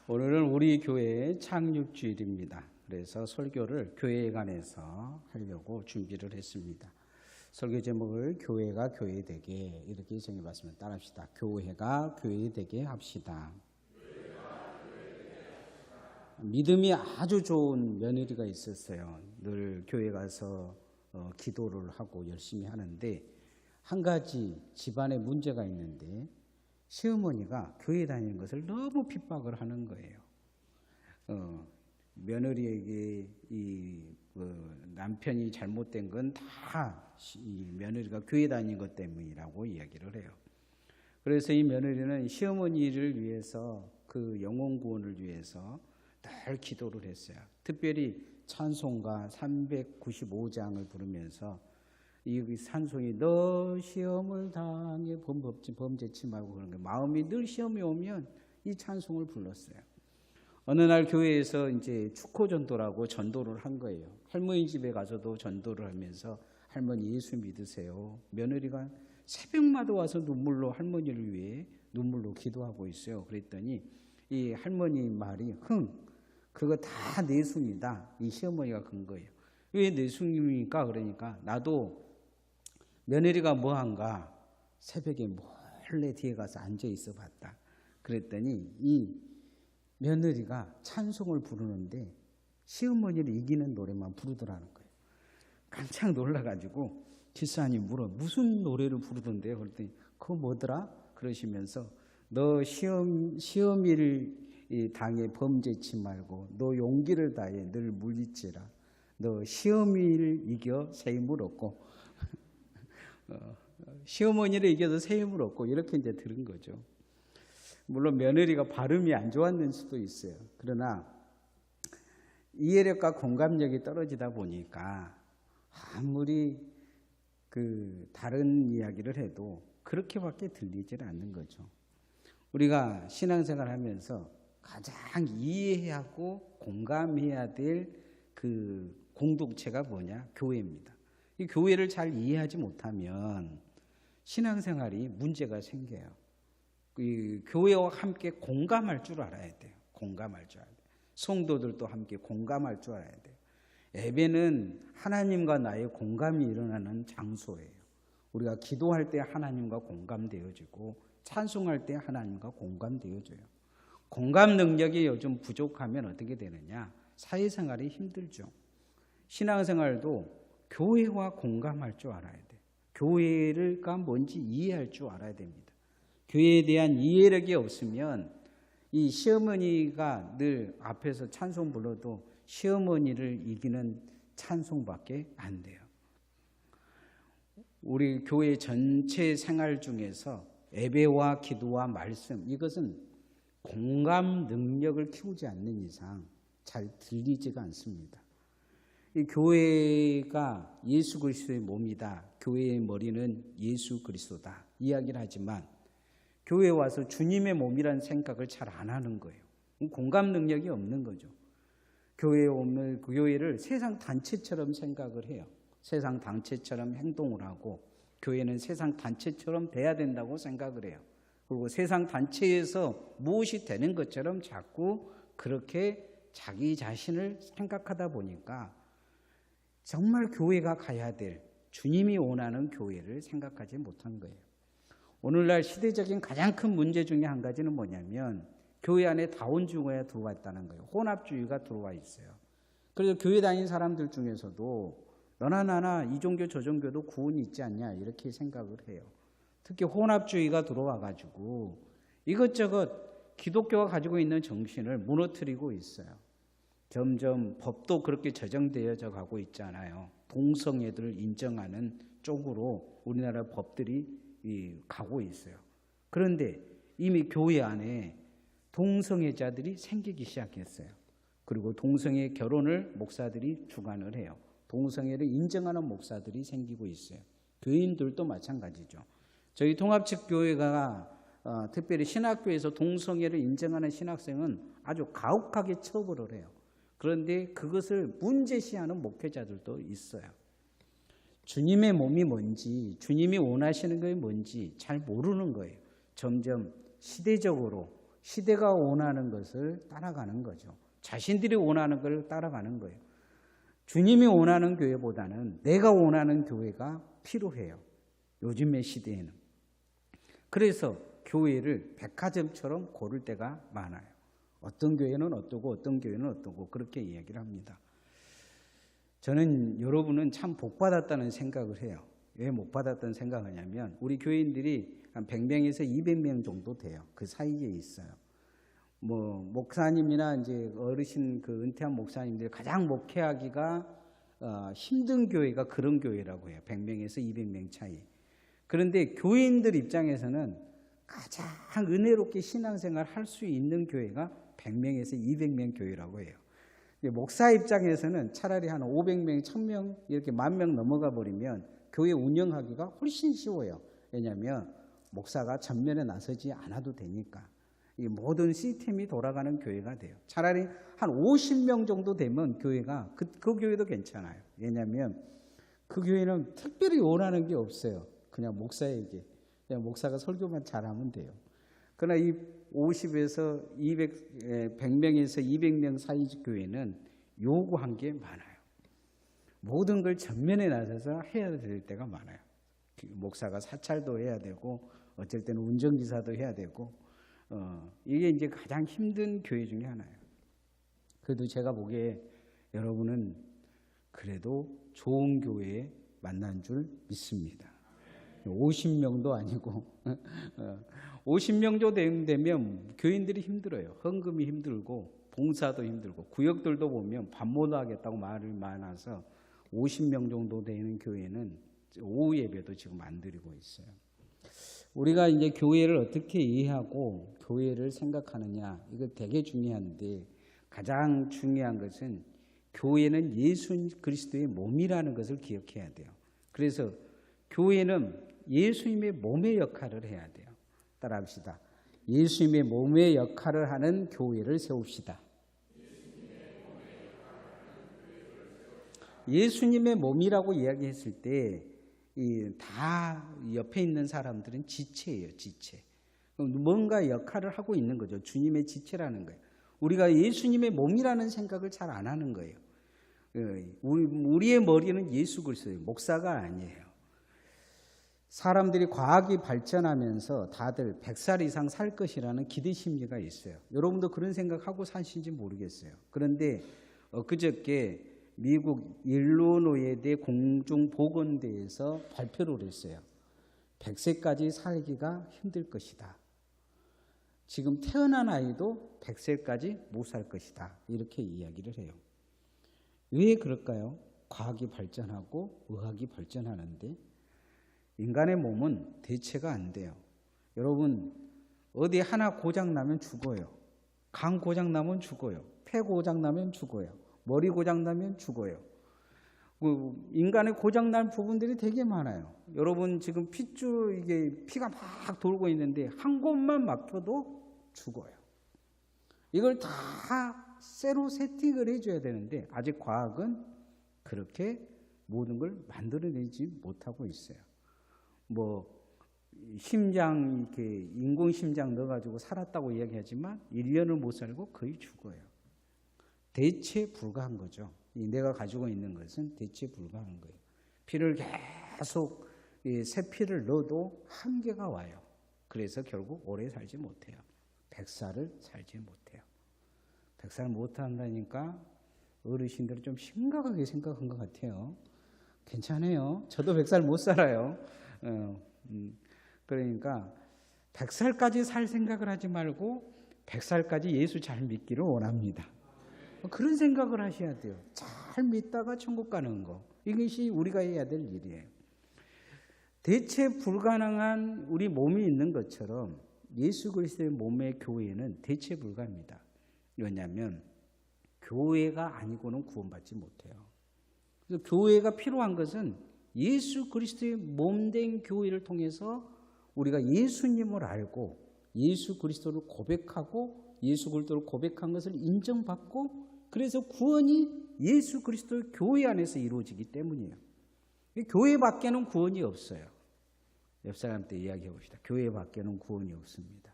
오늘은 우리 교회의 창립주일입니다. 그래서 설교를 교회관에서 하려고 준비를 했습니다. 설교 제목을 교회가 교회되게 이렇게 정해봤습니다. 따라합시다. 교회가 교회되게 합시다. 믿음이 아주 좋은 며느리가 있었어요. 늘 교회 가서 기도를 하고 열심히 하는데 한 가지 집안에 문제가 있는데 시어머니가 교회 다니는 것을 너무 핍박을 하는 거예요. 며느리에게 남편이 잘못된 건 다 며느리가 교회 다니는 것 때문이라고 이야기를 해요. 그래서 이 며느리는 시어머니를 위해서 그 영혼 구원을 위해서 늘 기도를 했어요. 특별히 찬송가 395장을 부르면서 이 찬송이 너 시험을 당해 범죄치 말고 그런 거예요. 마음이 늘 시험이 오면 이 찬송을 불렀어요. 어느 날 교회에서 이제 축호 전도라고 전도를 한 거예요. 할머니 집에 가서도 전도를 하면서 할머니 예수 믿으세요. 며느리가 새벽마다 와서 눈물로 할머니를 위해 눈물로 기도하고 있어요. 그랬더니 이 할머니 말이 그거 다 내숭이다. 이 시어머니가 건 거예요. 왜 내숭입니까? 그러니까 나도 며느리가 뭐한가 새벽에 몰래 뒤에 가서 앉아 있어 봤다. 그랬더니 이 며느리가 찬송을 부르는데 시어머니를 이기는 노래만 부르더라는 거예요. 깜짝 놀라가지고 집사님 물어 무슨 노래를 부르던데요? 그랬더니 그거 뭐더라? 그러시면서 너 시험일 당해 범죄치 말고 너 용기를 다해 늘 물리치라. 너 시험일 이겨 새 힘을 얻고 시어머니를 이겨서 새 힘을 얻고 이렇게 이제 들은 거죠. 물론 며느리가 발음이 안 좋았는 수도 있어요. 그러나 이해력과 공감력이 떨어지다 보니까 아무리 다른 이야기를 해도 그렇게밖에 들리질 않는 거죠. 우리가 신앙생활 하면서 가장 이해해야 하고 공감해야 될 그 공동체가 뭐냐? 교회입니다. 이 교회를 잘 이해하지 못하면 신앙생활이 문제가 생겨요. 이 교회와 함께 공감할 줄 알아야 돼요. 공감할 줄 알아야 돼요. 성도들도 함께 공감할 줄 알아야 돼요. 예배는 하나님과 나의 공감이 일어나는 장소예요. 우리가 기도할 때 하나님과 공감되어지고 찬송할 때 하나님과 공감되어져요. 공감 능력이 요즘 부족하면 어떻게 되느냐? 사회생활이 힘들죠. 신앙생활도 교회와 공감할 줄 알아야 돼요. 교회가 뭔지 이해할 줄 알아야 됩니다. 교회에 대한 이해력이 없으면 이 시어머니가 늘 앞에서 찬송 불러도 시어머니를 이기는 찬송밖에 안 돼요. 우리 교회 전체 생활 중에서 예배와 기도와 말씀 이것은 공감 능력을 키우지 않는 이상 잘 들리지가 않습니다. 이 교회가 예수 그리스도의 몸이다. 교회의 머리는 예수 그리스도다. 이야기를 하지만 교회에 와서 주님의 몸이라는 생각을 잘 안 하는 거예요. 공감 능력이 없는 거죠. 교회에 오면 그 교회를 세상 단체처럼 생각을 해요. 세상 단체처럼 행동을 하고 교회는 세상 단체처럼 돼야 된다고 생각을 해요. 그리고 세상 단체에서 무엇이 되는 것처럼 자꾸 그렇게 자기 자신을 생각하다 보니까 정말 교회가 가야 될 주님이 원하는 교회를 생각하지 못한 거예요. 오늘날 시대적인 가장 큰 문제 중에 한 가지는 뭐냐면 교회 안에 다원주의가 들어와 있다는 거예요. 혼합주의가 들어와 있어요. 그래서 교회 다니는 사람들 중에서도 너나 나나 이 종교 저 종교도 구원이 있지 않냐 이렇게 생각을 해요. 특히 혼합주의가 들어와 가지고 이것저것 기독교가 가지고 있는 정신을 무너뜨리고 있어요. 점점 법도 그렇게 제정되어져 가고 있잖아요. 동성애들을 인정하는 쪽으로 우리나라 법들이 가고 있어요. 그런데 이미 교회 안에 동성애자들이 생기기 시작했어요. 그리고 동성애 결혼을 목사들이 주관을 해요. 동성애를 인정하는 목사들이 생기고 있어요. 교인들도 마찬가지죠. 저희 통합측교회가 특별히 신학교에서 동성애를 인정하는 신학생은 아주 가혹하게 처벌을 해요. 그런데 그것을 문제시하는 목회자들도 있어요. 주님의 몸이 뭔지, 주님이 원하시는 것이 뭔지 잘 모르는 거예요. 점점 시대적으로 시대가 원하는 것을 따라가는 거죠. 자신들이 원하는 걸 따라가는 거예요. 주님이 원하는 교회보다는 내가 원하는 교회가 필요해요. 요즘의 시대에는. 그래서 교회를 백화점처럼 고를 때가 많아요. 어떤 교회는 어떠고 어떤 교회는 어떠고 그렇게 이야기를 합니다. 저는 여러분은 참 복받았다는 생각을 해요. 왜 못 받았다는 생각을 하냐면 우리 교인들이 한 100명에서 200명 정도 돼요. 그 사이에 있어요. 뭐 목사님이나 이제 어르신 그 은퇴한 목사님들이 가장 목회하기가 힘든 교회가 그런 교회라고 해요. 100명에서 200명 차이. 그런데 교인들 입장에서는 가장 은혜롭게 신앙생활 할 수 있는 교회가 100명에서 200명 교회라고 해요. 목사 입장에서는 차라리 한 500명, 1000명 이렇게 10,000명 넘어가 버리면 교회 운영하기가 훨씬 쉬워요. 왜냐하면 목사가 전면에 나서지 않아도 되니까. 이 모든 시스템이 돌아가는 교회가 돼요. 차라리 한 50명 정도 되면 교회가 그 교회도 괜찮아요. 왜냐하면 그 교회는 특별히 원하는 게 없어요. 그냥 목사에게. 그냥 목사가 설교만 잘하면 돼요. 그러나 이 50에서 100명에서 200명 사이 교회는 요구한 게 많아요. 모든 걸 전면에 나서서 해야 될 때가 많아요. 목사가 사찰도 해야 되고 어쩔 때는 운전기사도 해야 되고 이게 이제 가장 힘든 교회 중에 하나예요. 그래도 제가 보기에 여러분은 그래도 좋은 교회에 만난 줄 믿습니다. 50명도 아니고 50명 정도 되면 교인들이 힘들어요. 헌금이 힘들고 봉사도 힘들고 구역들도 보면 밥 못 하겠다고 말이 많아서 50명 정도 되는 교회는 오후 예배도 지금 안 드리고 있어요. 우리가 이제 교회를 어떻게 이해하고 교회를 생각하느냐 이거 되게 중요한데 가장 중요한 것은 교회는 예수 그리스도의 몸이라는 것을 기억해야 돼요. 그래서 교회는 예수님의 몸의 역할을 해야 돼요. 따라합시다. 예수님의 몸의 역할을 하는 교회를 세웁시다. 예수님의 몸이라고 이야기했을 때 다 옆에 있는 사람들은 지체예요. 지체. 뭔가 역할을 하고 있는 거죠. 주님의 지체라는 거예요. 우리가 예수님의 몸이라는 생각을 잘 안 하는 거예요. 우리의 머리는 예수 그리스도예요. 목사가 아니에요. 사람들이 과학이 발전하면서 다들 100살 이상 살 것이라는 기대 심리가 있어요. 여러분도 그런 생각하고 사신지 모르겠어요. 그런데 그저께 미국 일리노이대 공중보건대에서 발표를 했어요. 100세까지 살기가 힘들 것이다. 지금 태어난 아이도 100세까지 못 살 것이다. 이렇게 이야기를 해요. 왜 그럴까요? 과학이 발전하고 의학이 발전하는데 인간의 몸은 대체가 안 돼요. 여러분 어디 하나 고장 나면 죽어요. 간 고장 나면 죽어요. 폐 고장 나면 죽어요. 머리 고장 나면 죽어요. 인간의 고장 난 부분들이 되게 많아요. 여러분 지금 핏줄 이게 피가 막 돌고 있는데 한 곳만 막혀도 죽어요. 이걸 다 새로 세팅을 해줘야 되는데 아직 과학은 그렇게 모든 걸 만들어내지 못하고 있어요. 뭐 심장 이렇게 인공 심장 넣어가지고 살았다고 이야기하지만 1년을 못 살고 거의 죽어요. 대체 불가한 거죠. 내가 가지고 있는 것은 대체 불가한 거예요. 피를 계속 새 피를 넣어도 한계가 와요. 그래서 결국 오래 살지 못해요. 100살을 살지 못해요. 100살 못 한다니까 어르신들은 좀 심각하게 생각한 것 같아요. 괜찮아요. 저도 100살 못 살아요. 그러니까 100살까지 살 생각을 하지 말고 100살까지 예수 잘 믿기를 원합니다. 그런 생각을 하셔야 돼요. 잘 믿다가 천국 가는 거. 이것이 우리가 해야 될 일이에요. 대체 불가능한 우리 몸이 있는 것처럼 예수 그리스도의 몸의 교회는 대체 불가합니다. 왜냐하면 교회가 아니고는 구원받지 못해요. 그래서 교회가 필요한 것은 예수 그리스도의 몸된 교회를 통해서 우리가 예수님을 알고 예수 그리스도를 고백하고 예수 그리스도를 고백한 것을 인정받고 그래서 구원이 예수 그리스도의 교회 안에서 이루어지기 때문이에요. 교회 밖에는 구원이 없어요. 옆 사람한테 이야기해 봅시다. 교회 밖에는 구원이 없습니다.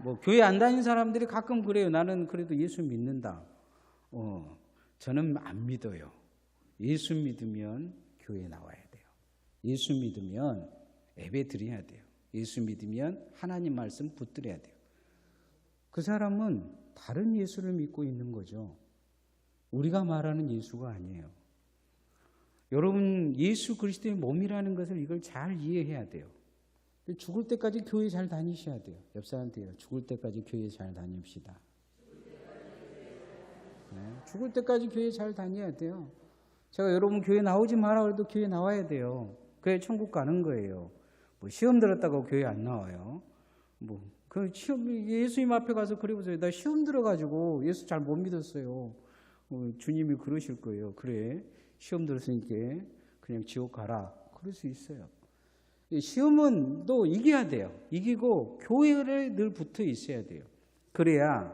뭐 교회 안 다니는 사람들이 가끔 그래요. 나는 그래도 예수 믿는다. 저는 안 믿어요. 예수 믿으면 교회 나와야 돼요. 예수 믿으면 예배 드려야 돼요. 예수 믿으면 하나님 말씀 붙들어야 돼요. 그 사람은 다른 예수를 믿고 있는 거죠. 우리가 말하는 예수가 아니에요. 여러분, 예수 그리스도의 몸이라는 것을 이걸 잘 이해해야 돼요. 죽을 때까지 교회 잘 다니셔야 돼요. 옆 사람한테 죽을 때까지 교회 잘 다닙시다. 네, 죽을 때까지 교회 잘 다녀야 돼요. 제가 여러분 교회 나오지 마라 그래도 교회 나와야 돼요. 그래 천국 가는 거예요. 뭐 시험 들었다고 교회 안 나와요. 뭐 그 시험 예수님 앞에 가서 그래 보세요. 나 시험 들어가지고 예수 잘 못 믿었어요. 주님이 그러실 거예요. 그래 시험 들었으니까 그냥 지옥 가라. 그럴 수 있어요. 시험은 또 이겨야 돼요. 이기고 교회를 늘 붙어 있어야 돼요. 그래야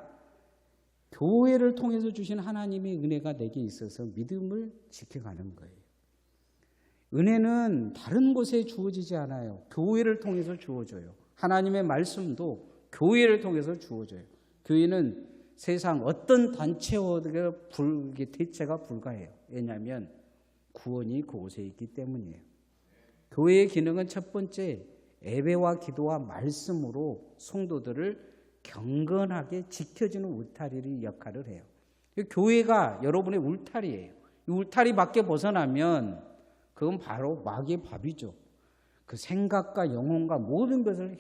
교회를 통해서 주신 하나님의 은혜가 내게 있어서 믿음을 지켜가는 거예요. 은혜는 다른 곳에 주어지지 않아요. 교회를 통해서 주어져요. 하나님의 말씀도 교회를 통해서 주어져요. 교회는 세상 어떤 단체와 대체가 불가해요. 왜냐하면 구원이 그곳에 있기 때문이에요. 교회의 기능은 첫 번째 예배와 기도와 말씀으로 성도들을 경건하게 지켜주는 울타리 역할을 해요. 교회가 여러분의 울타리예요. 이 울타리 밖에 벗어나면 그건 바로 마귀의 밥이죠. 그 생각과 영혼과 모든 것을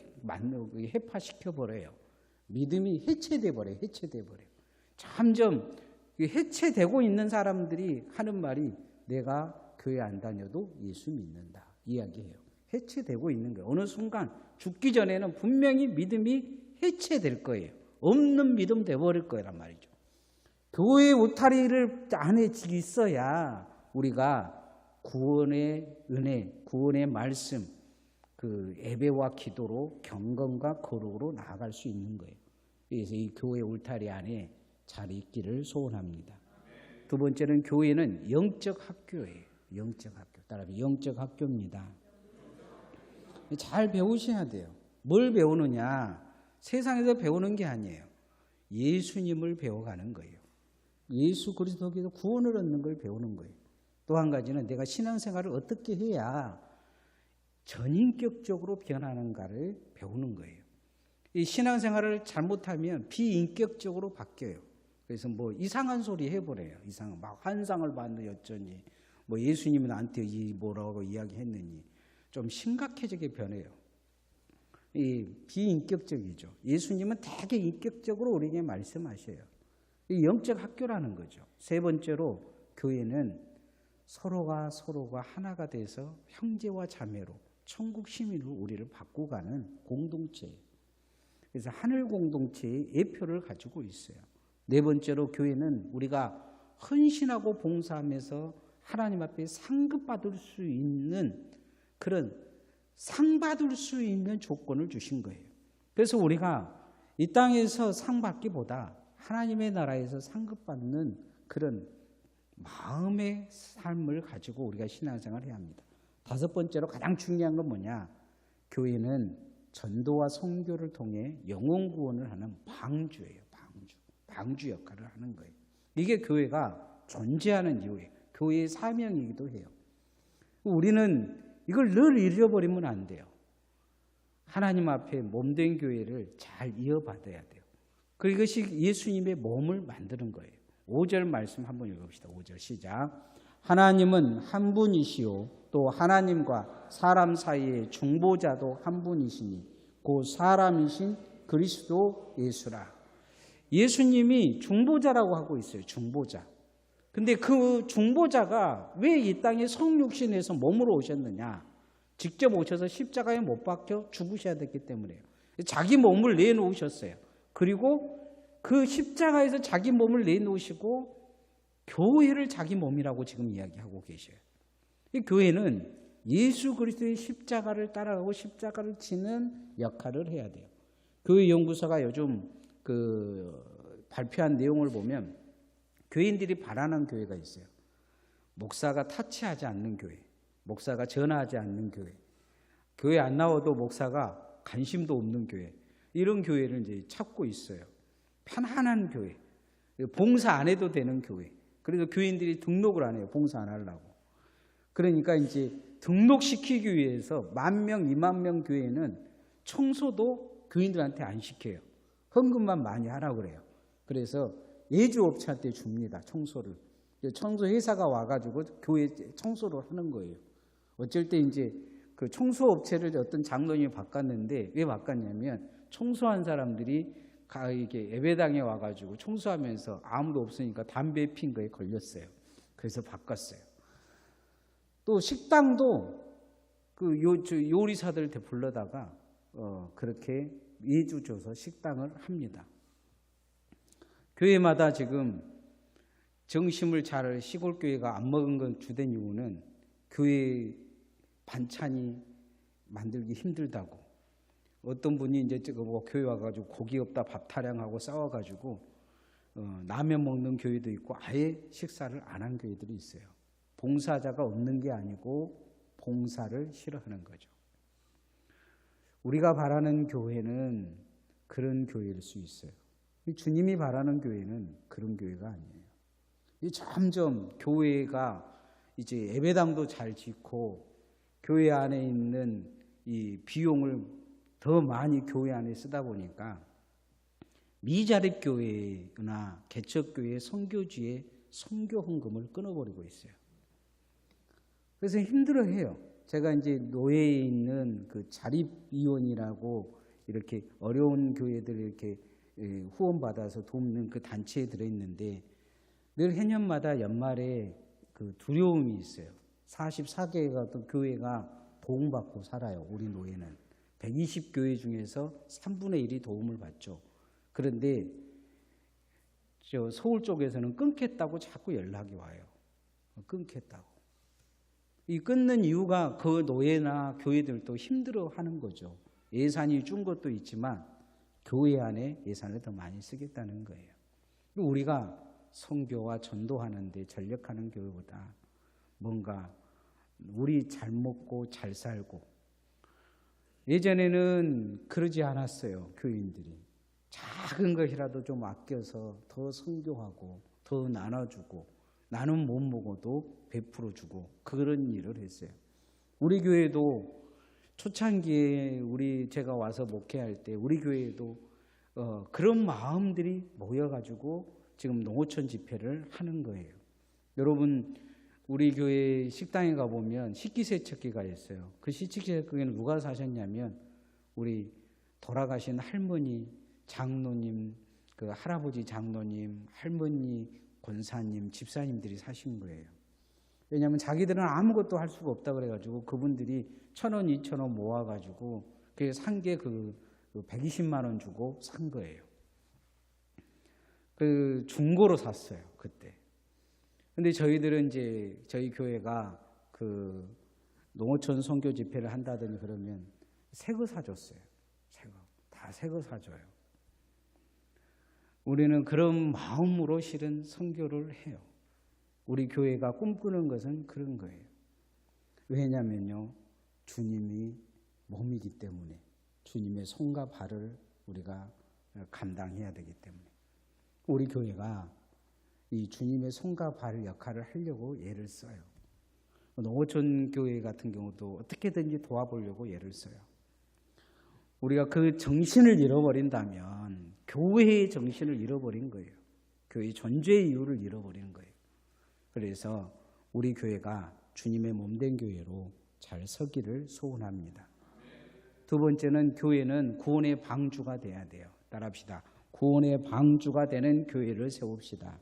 해파시켜 버려요. 믿음이 해체돼 버려요. 해체돼 버려요. 점점 해체되고 있는 사람들이 하는 말이 내가 교회 안 다녀도 예수 믿는다 이야기해요. 해체되고 있는 거예요. 어느 순간 죽기 전에는 분명히 믿음이 해체될 거예요. 없는 믿음 돼버릴 거란 말이죠. 교회의 울타리를 안에 있어야 우리가 구원의 은혜, 구원의 말씀, 그 예배와 기도로 경건과 거룩으로 나아갈 수 있는 거예요. 그래서 이 교회 울타리 안에 잘 있기를 소원합니다. 두 번째는 교회는 영적 학교예요. 영적 학교. 따라서 영적 학교입니다. 잘 배우셔야 돼요. 뭘 배우느냐? 세상에서 배우는 게 아니에요. 예수님을 배워가는 거예요. 예수 그리스도께서 구원을 얻는 걸 배우는 거예요. 또 한 가지는 내가 신앙생활을 어떻게 해야 전인격적으로 변하는가를 배우는 거예요. 이 신앙생활을 잘못하면 비인격적으로 바뀌어요. 그래서 뭐 이상한 소리 해버려요. 이상한 막 환상을 봤는데 어쩌니 뭐 예수님은 나한테 뭐라고 이야기했느니 좀 심각해지게 변해요. 이 비인격적이죠. 예수님은 되게 인격적으로 우리에게 말씀하셔요. 이 영적 학교라는 거죠. 세 번째로 교회는 서로가 하나가 돼서 형제와 자매로 천국 시민으로 우리를 바꾸가는 공동체예요. 그래서 하늘 공동체의 예표를 가지고 있어요. 네 번째로 교회는 우리가 헌신하고 봉사하면서 하나님 앞에 상급받을 수 있는 그런 상 받을 수 있는 조건을 주신 거예요. 그래서 우리가 이 땅에서 상 받기보다 하나님의 나라에서 상급받는 그런 마음의 삶을 가지고 우리가 신앙생활을 해야 합니다. 다섯 번째로 가장 중요한 건 뭐냐? 교회는 전도와 선교를 통해 영혼 구원을 하는 방주예요. 방주 역할을 하는 거예요. 이게 교회가 존재하는 이유예요. 교회의 사명이기도 해요. 우리는 이걸 늘 잃어버리면 안 돼요. 하나님 앞에 몸된 교회를 잘 이어받아야 돼요. 그것이 예수님의 몸을 만드는 거예요. 5절 말씀 한번 읽어봅시다. 5절 시작. 하나님은 한 분이시요 또 하나님과 사람 사이의 중보자도 한 분이시니 그 사람이신 그리스도 예수라. 예수님이 중보자라고 하고 있어요. 중보자. 근데 그 중보자가 왜 이 땅에 성육신에서 몸으로 오셨느냐? 직접 오셔서 십자가에 못 박혀 죽으셔야 됐기 때문에요. 자기 몸을 내놓으셨어요. 그리고 그 십자가에서 자기 몸을 내놓으시고 교회를 자기 몸이라고 지금 이야기하고 계셔요. 이 교회는 예수 그리스도의 십자가를 따라가고 십자가를 지는 역할을 해야 돼요. 교회 연구소가 요즘 발표한 내용을 보면 교인들이 바라는 교회가 있어요. 목사가 타치하지 않는 교회, 목사가 전화하지 않는 교회, 교회 안 나와도 목사가 관심도 없는 교회. 이런 교회를 이제 찾고 있어요. 편안한 교회, 봉사 안 해도 되는 교회. 그래서 교인들이 등록을 안 해요. 봉사 안 하려고. 그러니까 이제 등록시키기 위해서 10,000명, 20,000명 교회는 청소도 교인들한테 안 시켜요. 헌금만 많이 하라고 그래요. 그래서 예주업체한테 줍니다. 청소를. 청소회사가 와가지고 교회 청소를 하는 거예요. 어쩔 때 이제 그 청소업체를 어떤 장로님이 바꿨는데, 왜 바꿨냐면 청소한 사람들이 이게 예배당에 와가지고 청소하면서 아무도 없으니까 담배 핀 거에 걸렸어요. 그래서 바꿨어요. 또 식당도 그 요리사들 불러다가 그렇게 예주 줘서 식당을 합니다. 교회마다 지금 정심을 잘 시골 교회가 안 먹은 건 주된 이유는 교회 반찬이 만들기 힘들다고. 어떤 분이 이제 뭐 교회 와가지고 고기 없다 밥 타령하고 싸워가지고 라면 먹는 교회도 있고 아예 식사를 안 한 교회들이 있어요. 봉사자가 없는 게 아니고 봉사를 싫어하는 거죠. 우리가 바라는 교회는 그런 교회일 수 있어요. 주님이 바라는 교회는 그런 교회가 아니에요. 점점 교회가 이제 예배당도 잘 짓고 교회 안에 있는 이 비용을 더 많이 교회 안에 쓰다 보니까 미자립 교회나 개척교회 선교지의 선교 헌금을 끊어버리고 있어요. 그래서 힘들어해요. 제가 이제 노예에 있는 그 자립위원이라고 이렇게 어려운 교회들 이렇게 후원받아서 돕는 그 단체에 들어있는데 늘 해년마다 연말에 그 두려움이 있어요. 44개가 어떤 교회가 도움받고 살아요. 우리 노예는 120교회 중에서 3분의 1이 도움을 받죠. 그런데 저 서울 쪽에서는 끊겠다고 자꾸 연락이 와요. 끊겠다고. 이 끊는 이유가 그 노예나 교회들도 힘들어하는 거죠. 예산이 준 것도 있지만 교회 안에 예산을 더 많이 쓰겠다는 거예요. 우리가 선교와 전도하는 데 전력하는 교회보다 뭔가 우리 잘 먹고 잘 살고, 예전에는 그러지 않았어요. 교인들이 작은 것이라도 좀 아껴서 더 선교하고 더 나눠주고 나는 못 먹어도 베풀어주고 그런 일을 했어요. 우리 교회도 초창기에 제가 와서 목회할 때 우리 교회도 그런 마음들이 모여가지고 지금 농어촌 집회를 하는 거예요. 여러분 우리 교회 식당에 가보면 식기세척기가 있어요. 그 식기세척기는 누가 사셨냐면 우리 돌아가신 할머니, 장로님, 그 할아버지 장로님, 할머니, 권사님, 집사님들이 사신 거예요. 왜냐하면 자기들은 아무것도 할 수가 없다 그래가지고 그분들이 1,000원, 2,000원 모아가지고 그게 산 게 그 120만 원 주고 산 거예요. 그 중고로 샀어요 그때. 근데 저희들은 이제 저희 교회가 그 농어촌 선교 집회를 한다더니 그러면 새 거 사줬어요. 새 거. 다 새 거 사줘요. 우리는 그런 마음으로 실은 선교를 해요. 우리 교회가 꿈꾸는 것은 그런 거예요. 왜냐면요, 주님이 몸이기 때문에, 주님의 손과 발을 우리가 감당해야 되기 때문에 우리 교회가 이 주님의 손과 발 역할을 하려고 애를 써요. 농어촌 교회 같은 경우도 어떻게든지 도와보려고 애를 써요. 우리가 그 정신을 잃어버린다면 교회의 정신을 잃어버린 거예요. 교회의 존재의 이유를 잃어버리는 거예요. 그래서 우리 교회가 주님의 몸된 교회로 잘 서기를 소원합니다. 두 번째는 교회는 구원의 방주가 돼야 돼요. 따라합시다. 구원의 방주가 되는 교회를 세웁시다.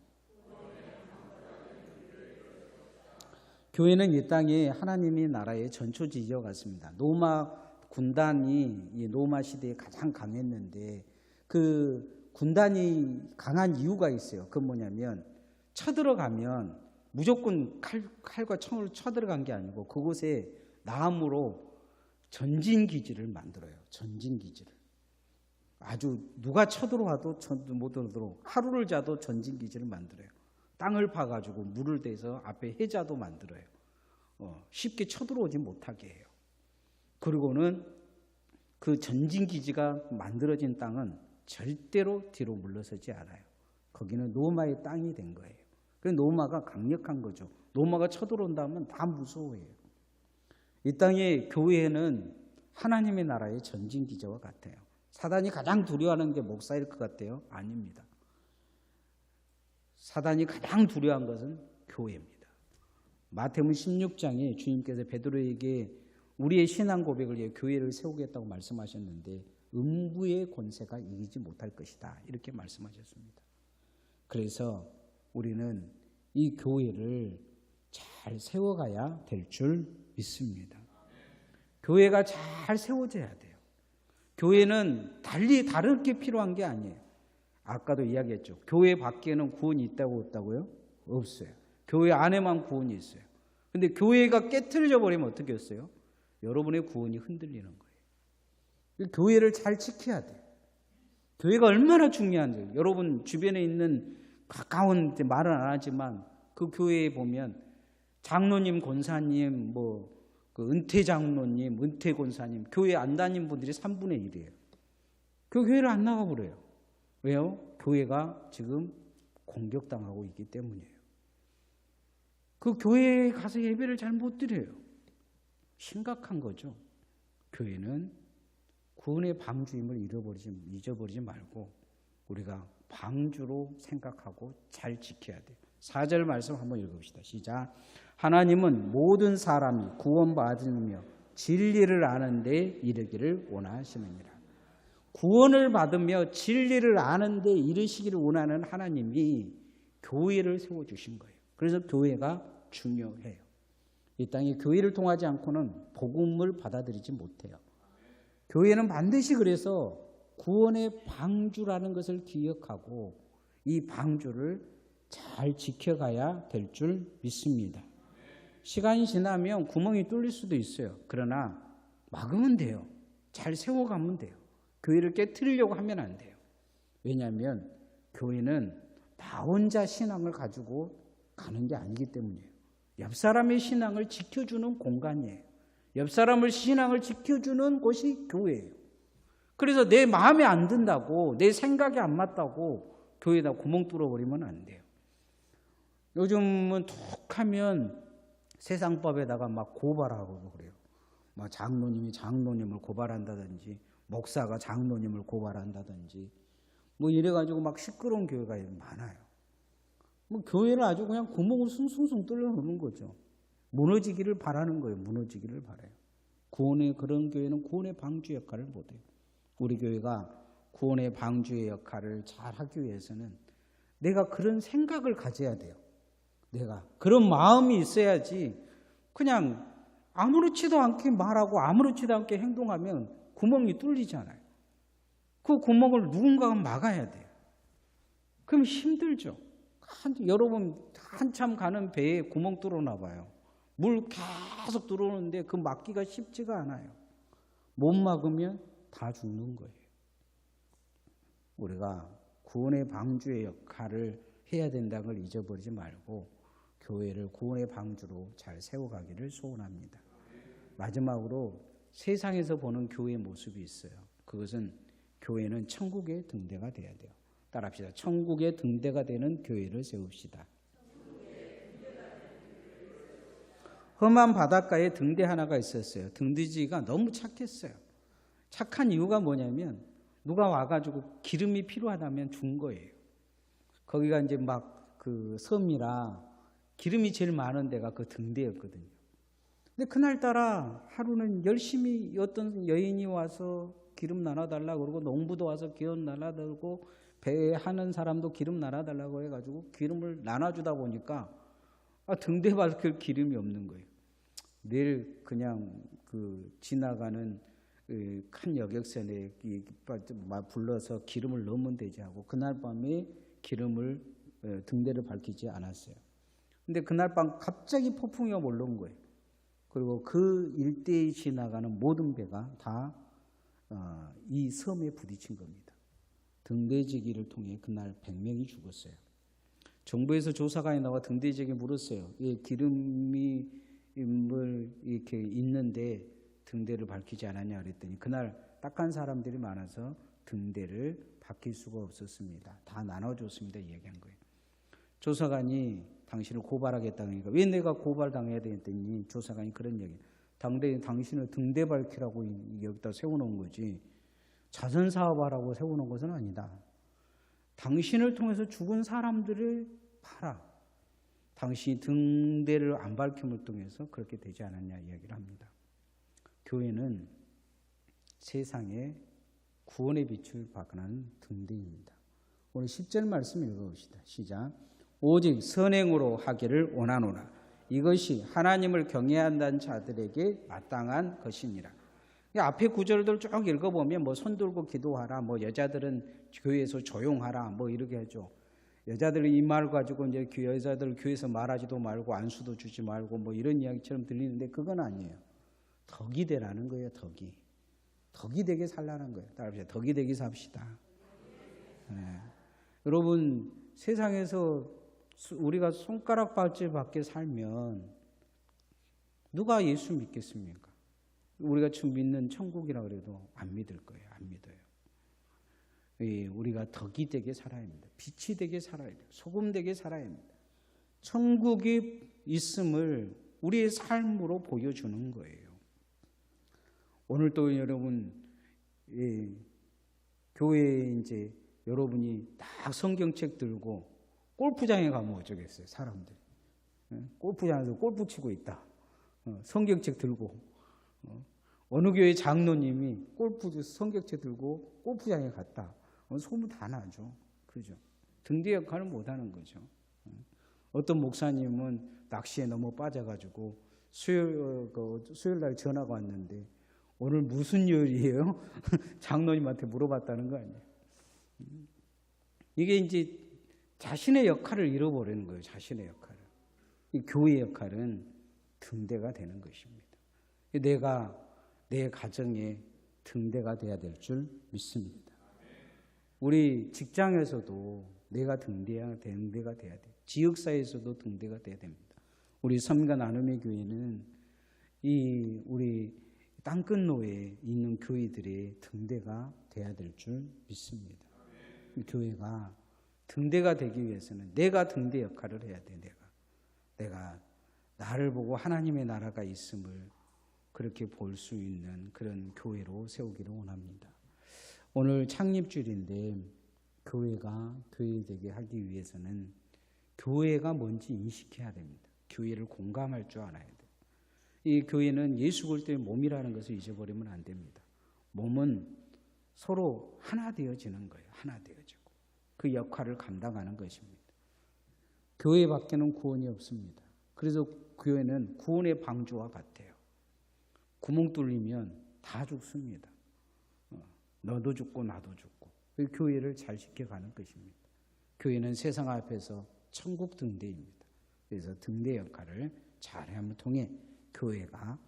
교회는 이 땅에 하나님의 나라의 전초지죠 같습니다. 로마 군단이 이 로마 시대에 가장 강했는데 그 군단이 강한 이유가 있어요. 그건 뭐냐면 쳐들어가면 무조건 칼과 총으로 쳐들어간 게 아니고 그곳에 나무로 전진기지를 만들어요. 전진기지를. 아주 누가 쳐들어와도 못 들어오도록 하루를 자도 전진기지를 만들어요. 땅을 파가지고 물을 대서 앞에 해자도 만들어요. 쉽게 쳐들어오지 못하게 해요. 그리고는 그 전진 기지가 만들어진 땅은 절대로 뒤로 물러서지 않아요. 거기는 로마의 땅이 된 거예요. 그래서 로마가 강력한 거죠. 로마가 쳐들어온다면 다 무서워해요. 이 땅의 교회는 하나님의 나라의 전진 기지와 같아요. 사단이 가장 두려워하는 게 목사일 것 같아요? 아닙니다. 사단이 가장 두려워한 것은 교회입니다. 마태복음 16장에 주님께서 베드로에게 우리의 신앙 고백을 위해 교회를 세우겠다고 말씀하셨는데 음부의 권세가 이기지 못할 것이다, 이렇게 말씀하셨습니다. 그래서 우리는 이 교회를 잘 세워가야 될 줄 믿습니다. 교회가 잘 세워져야 돼요. 교회는 다르게 필요한 게 아니에요. 아까도 이야기했죠. 교회 밖에는 구원이 있다고 없다고요? 없어요. 교회 안에만 구원이 있어요. 근데 교회가 깨트려져 버리면 어떻게 했어요? 여러분의 구원이 흔들리는 거예요. 교회를 잘 지켜야 돼요. 교회가 얼마나 중요한지. 여러분 주변에 있는 가까운, 말은 안 하지만 그 교회에 보면 장로님, 권사님, 그 은퇴 장로님, 은퇴 권사님, 교회 안 다닌 분들이 3분의 1이에요. 그 교회를 안 나가버려요. 왜요? 교회가 지금 공격당하고 있기 때문이에요. 그 교회에 가서 예배를 잘 못 드려요. 심각한 거죠. 교회는 구원의 방주임을 잊어버리지 말고 우리가 방주로 생각하고 잘 지켜야 돼요. 4절 말씀 한번 읽읍시다. 시작. 하나님은 모든 사람이 구원받으며 진리를 아는 데 이르기를 원하시느니라. 구원을 받으며 진리를 아는 데 이르시기를 원하는 하나님이 교회를 세워주신 거예요. 그래서 교회가 중요해요. 이 땅에 교회를 통하지 않고는 복음을 받아들이지 못해요. 교회는 반드시 그래서 구원의 방주라는 것을 기억하고 이 방주를 잘 지켜가야 될 줄 믿습니다. 시간이 지나면 구멍이 뚫릴 수도 있어요. 그러나 막으면 돼요. 잘 세워가면 돼요. 교회를 깨트리려고 하면 안 돼요. 왜냐하면 교회는 나 혼자 신앙을 가지고 가는 게 아니기 때문이에요. 옆 사람의 신앙을 지켜주는 공간이에요. 옆 사람의 신앙을 지켜주는 곳이 교회예요. 그래서 내 마음에 안 든다고, 내 생각이 안 맞다고 교회에다 구멍 뚫어버리면 안 돼요. 요즘은 툭 하면 세상법에다가 막 고발하고 그래요. 막 장로님이 장로님을 고발한다든지, 목사가 장로님을 고발한다든지, 이래가지고 막 시끄러운 교회가 많아요. 교회를 아주 그냥 구멍을 숭숭숭 뚫려 놓는 거죠. 무너지기를 바라는 거예요. 무너지기를 바라요. 그런 교회는 구원의 방주 역할을 못해요. 우리 교회가 구원의 방주의 역할을 잘 하기 위해서는 내가 그런 생각을 가져야 돼요. 내가 그런 마음이 있어야지 그냥 아무렇지도 않게 말하고 아무렇지도 않게 행동하면 구멍이 뚫리잖아요. 그 구멍을 누군가가 막아야 돼요. 그럼 힘들죠. 여러분 한참 가는 배에 구멍 뚫어놔 봐요. 물 계속 들어오는데 그 막기가 쉽지가 않아요. 못 막으면 다 죽는 거예요. 우리가 구원의 방주의 역할을 해야 된다는 걸 잊어버리지 말고 교회를 구원의 방주로 잘 세워가기를 소원합니다. 마지막으로 세상에서 보는 교회의 모습이 있어요. 그것은 교회는 천국의 등대가 돼야 돼요. 따라합시다. 천국의 등대가 되는 교회를 세웁시다. 험한 바닷가에 등대 하나가 있었어요. 등대지기가 너무 착했어요. 착한 이유가 뭐냐면 누가 와가지고 기름이 필요하다면 준 거예요. 거기가 이제 막 그 섬이라 기름이 제일 많은 데가 그 등대였거든요. 근데 그날따라 하루는 열심히 어떤 여인이 와서 기름 나눠달라고 그러고 농부도 와서 기름 나눠달라고 배에 하는 사람도 기름 나눠달라고 해가지고 기름을 나눠주다 보니까 등대 밝힐 기름이 없는 거예요. 내일 그냥 그 지나가는 큰 여객선에 불러서 기름을 넣으면 되지 하고 그날 밤에 기름을 등대를 밝히지 않았어요. 근데 그날 밤 갑자기 폭풍이 몰려온 거예요. 그리고 그 일대에 지나가는 모든 배가 다 이 섬에 부딪힌 겁니다. 등대지기를 통해 그날 100명이 죽었어요. 정부에서 조사관이 나와 등대지기에 물었어요. 기름이 이렇게 있는데 등대를 밝히지 않았냐 그랬더니 그날 딱한 사람들이 많아서 등대를 바뀔 수가 없었습니다. 다 나눠줬습니다. 얘기한 거예요. 조사관이 당신을 고발하겠다니까 왜 내가 고발당해야 되겠더니 조사관이 그런 얘기. 당신을 등대 밝히라고 여기다 세워놓은 거지 자선 사업하라고 세워놓은 것은 아니다. 당신을 통해서 죽은 사람들을 봐라. 당신이 등대를 안 밝힘을 통해서 그렇게 되지 않았냐 이야기를 합니다. 교회는 세상에 구원의 빛을 발하는 등대입니다. 오늘 10절 말씀 읽어봅시다. 시작. 오직 선행으로 하기를 원하노라. 이것이 하나님을 경외한다는 자들에게 마땅한 것이니라. 앞에 구절들 쭉 읽어보면 뭐 손 들고 기도하라, 뭐 여자들은 교회에서 조용하라, 뭐 이렇게 하죠. 여자들이 이 말 가지고 이제 여자들 교회에서 말하지도 말고 안수도 주지 말고 뭐 이런 이야기처럼 들리는데 그건 아니에요. 덕이 되라는 거예요. 덕이 되게 살라는 거예요. 따라합시다. 덕이 되게 삽시다. 네. 여러분 세상에서 우리가 손가락 발질 밖에 살면 누가 예수 믿겠습니까? 우리가 지금 믿는 천국이라 그래도 안 믿을 거예요. 안 믿어요. 우리가 덕이 되게 살아야 합니다. 빛이 되게 살아야 돼요. 소금 되게 살아야 합니다. 천국이 있음을 우리의 삶으로 보여주는 거예요. 오늘 또 여러분 교회에 이제 여러분이 딱 성경책 들고 골프장에 가면 어쩌겠어요, 사람들. 골프장에서 골프 치고 있다. 성경책 들고. 어느 교회 장로님이 성경책 들고 골프장에 갔다. 소문 다 나죠. 그죠? 등대 역할을 못 하는 거죠. 어떤 목사님은 낚시에 너무 빠져가지고 수요일 날 전화가 왔는데 오늘 무슨 요일이에요? 장로님한테 물어봤다는 거 아니에요. 이게 이제 자신의 역할을 잃어버리는 거예요. 자신의 역할을. 이 교회의 역할은 등대가 되는 것입니다. 내가 내 가정에 등대가 돼야 될 줄 믿습니다. 우리 직장에서도 내가 등대가 돼야 돼요. 지역사회에서도 등대가 돼야 됩니다. 우리 섬과 나눔의 교회는 우리 땅끝로에 있는 교회들의 등대가 돼야 될 줄 믿습니다. 교회가 등대가 되기 위해서는 내가 등대 역할을 해야 돼. 내가 나를 보고 하나님의 나라가 있음을 그렇게 볼 수 있는 그런 교회로 세우기를 원합니다. 오늘 창립주일인데 교회가 교회되게 하기 위해서는 교회가 뭔지 인식해야 됩니다. 교회를 공감할 줄 알아야 돼요. 이 교회는 예수 그리스도의 몸이라는 것을 잊어버리면 안 됩니다. 몸은 서로 하나 되어지는 거예요. 하나 되어지고 그 역할을 감당하는 것입니다. 교회 밖에는 구원이 없습니다. 그래서 교회는 구원의 방주와 같아요. 구멍 뚫리면 다 죽습니다. 너도 죽고 나도 죽고. 그 교회를 잘 지켜가는 것입니다. 교회는 세상 앞에서 천국 등대입니다. 그래서 등대 역할을 잘함을 통해 교회가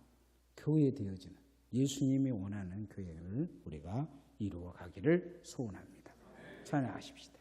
교회 되어지는 예수님이 원하는 교회를 우리가 이루어 가기를 소원합니다. 찬양하십시다.